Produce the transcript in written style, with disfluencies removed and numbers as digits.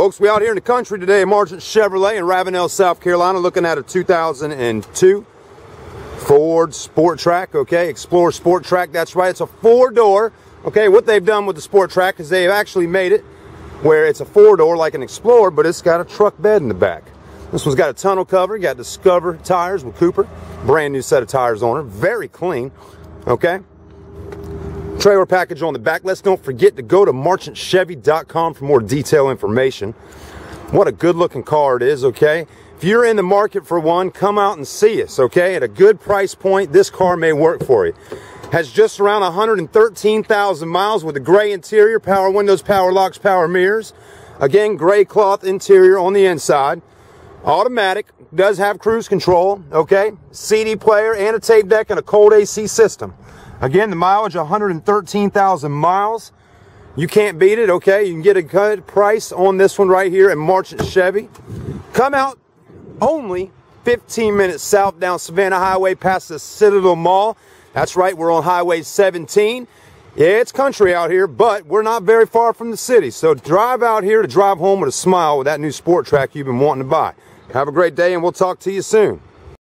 Folks, we out here in the country today at Marchant Chevrolet in Ravenel, South Carolina, looking at a 2002 Ford Sport Track, okay, Explorer Sport Track. That's right, it's a four-door. Okay, what they've done with the Sport Track is they've actually made it where it's a four-door like an Explorer, but it's got a truck bed in the back. This one's got a tonneau cover, got Discover tires with Cooper, brand new set of tires on it, very clean, okay. Trailer package on the back. Let's don't forget to go to marchantchevy.com for more detailed information. What a good looking car it is, okay? If you're in the market for one, come out and see us, okay? At a good price point, this car may work for you. Has just around 113,000 miles with a gray interior, power windows, power locks, power mirrors. Again, gray cloth interior on the inside. Automatic, does have cruise control, okay? CD player and a tape deck and a cold AC system. Again, the mileage, 113,000 miles. You can't beat it, okay? You can get a good price on this one right here at Marchant Chevy. Come out only 15 minutes south down Savannah Highway past the Citadel Mall. That's right, we're on Highway 17. Yeah, it's country out here, but we're not very far from the city. So drive out here to drive home with a smile with that new Sport Track you've been wanting to buy. Have a great day, and we'll talk to you soon.